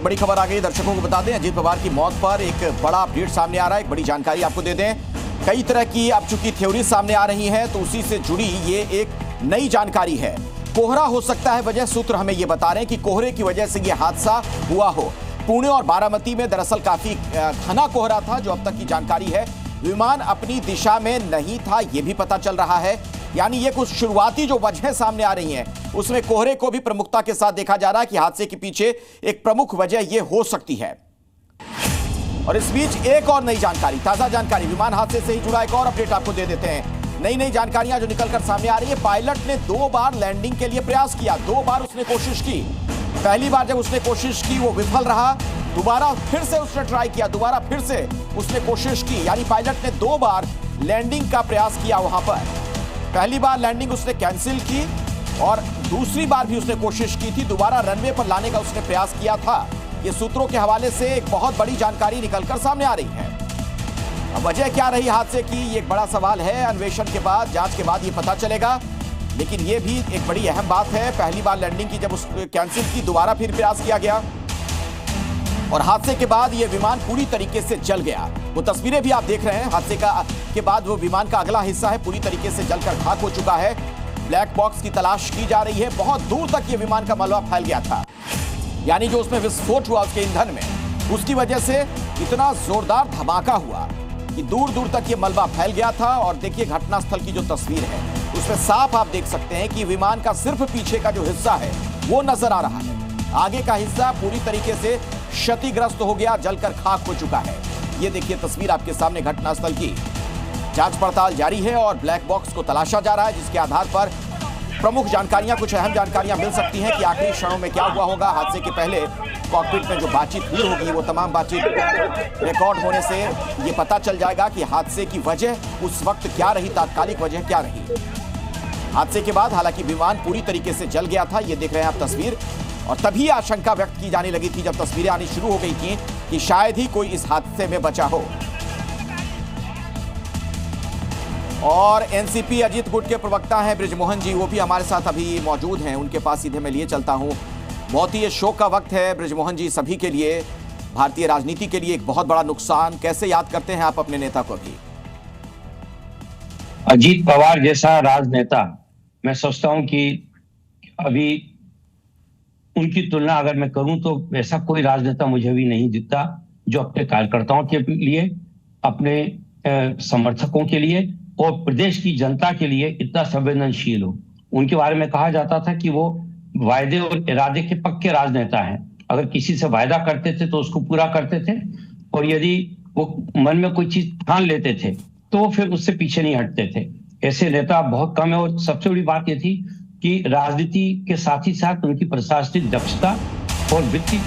बड़ी खबर आ गई, दर्शकों को बता दें। अजीत पवार की मौत पर एक बड़ा अपडेट सामने आ रहा है, एक बड़ी जानकारी आपको दे दें। कई तरह की अब चूंकि थ्योरी सामने आ रही हैं, तो उसी से जुड़ी ये एक नई जानकारी है। कोहरा हो सकता है वजह, सूत्र हमें ये बता रहे हैं कि कोहरे की वजह से ये हादसा हुआ हो। पुणे और बारामती में दरअसल काफी घना कोहरा था, जो अब तक की जानकारी है। विमान अपनी दिशा में नहीं था, ये भी पता चल रहा है। यानी ये कुछ शुरुआती जो वजह सामने आ रही हैं, उसमें कोहरे को भी प्रमुखता के साथ देखा जा रहा है कि हादसे के पीछे एक प्रमुख वजह ये हो सकती है। और इस बीच एक और नई जानकारी, ताजा जानकारी, विमान हादसे से ही जुड़ा एक और अपडेट आपको दे देते हैं। नई जानकारियां जो निकलकर सामने आ रही है। पायलट ने 2 बार लैंडिंग के लिए प्रयास किया, 2 बार उसने कोशिश की। पहली बार जब उसने कोशिश की वो विफल रहा, दोबारा फिर से उसने ट्राई किया, दोबारा फिर से उसने कोशिश की। यानी पायलट ने 2 बार लैंडिंग का प्रयास किया वहां पर। पहली बार लैंडिंग उसने कैंसिल की और दूसरी बार भी उसने कोशिश की थी, दोबारा रनवे पर लाने का उसने प्रयास किया था। ये सूत्रों के हवाले से एक बहुत बड़ी जानकारी निकलकर सामने आ रही है। अब वजह क्या रही हादसे की, ये एक बड़ा सवाल है। अन्वेषण के बाद, जांच के बाद ये पता चलेगा। लेकिन ये भी एक बड़ी अहम बात है, पहली बार लैंडिंग की जब उसने कैंसिल की, दोबारा फिर प्रयास किया गया और हादसे के बाद ये विमान पूरी तरीके से जल गया। वो तस्वीरें भी आप देख रहे हैं। हादसे के बाद वो विमान का अगला हिस्सा है पूरी तरीके से जलकर खाक हो चुका है। ब्लैक बॉक्स की तलाश की जा रही है। बहुत दूर तक ये विमान का मलबा फैल गया था, यानी जो उसमें विस्फोट हुआ उसके ईंधन में, उसकी वजह से इतना जोरदार धमाका हुआ कि दूर दूर तक ये मलबा फैल गया था। और देखिए घटनास्थल की जो तस्वीर है, उसमें साफ आप देख सकते हैं कि विमान का सिर्फ पीछे का जो हिस्सा है वो नजर आ रहा है। आगे का हिस्सा पूरी तरीके से क्षतिग्रस्त हो गया, जलकर खाक हो चुका है। ये देखिए तस्वीर आपके सामने घटनास्थल की। जांच पड़ताल जारी है और ब्लैक बॉक्स को तलाशा जा रहा है, जिसके आधार पर प्रमुख जानकारियां, कुछ अहम जानकारियां मिल सकती हैं कि आखिरी क्षणों में क्या हुआ होगा। हादसे के पहले कॉकपिट में जो बातचीत हुई होगी, वो तमाम बातचीत रिकॉर्ड होने से ये पता चल जाएगा कि हादसे की वजह उस वक्त क्या रही, तात्कालिक वजह क्या रही। हादसे के बाद हालांकि विमान पूरी तरीके से जल गया था, ये देख रहे हैं आप तस्वीर। और तभी आशंका व्यक्त की जाने लगी थी जब तस्वीरें आनी शुरू हो गई थी कि शायद ही कोई इस हादसे में बचा हो। और एनसीपी अजीत गुट के प्रवक्ता हैं बृजमोहन जी, वो भी हमारे साथ अभी मौजूद हैं। उनके पास सीधे मैं लिए चलता हूं। बहुत ही ये शोक का वक्त है बृजमोहन जी, सभी के लिए, भारतीय राजनीति के लिए एक बहुत बड़ा नुकसान। कैसे याद करते हैं आप अपने नेता को अभी? अजीत पवार जैसा राजनेता, मैं सोचता हूं कि अभी उनकी तुलना अगर मैं करूं तो ऐसा कोई राजनेता मुझे भी नहीं दिखता जो अपने कार्यकर्ताओं के लिए, अपने समर्थकों के लिए और प्रदेश की जनता के लिए इतना संवेदनशील हो। उनके बारे में कहा जाता था कि वो वायदे और इरादे के पक्के राजनेता हैं। अगर किसी से वायदा करते थे तो उसको पूरा करते थे, और यदि वो मन में कोई चीज ठान लेते थे तो फिर उससे पीछे नहीं हटते थे। ऐसे नेता बहुत कम है। और सबसे बड़ी बात यह थी कि राजनीति के साथ ही साथ उनकी प्रशासनिक दक्षता और वित्तीय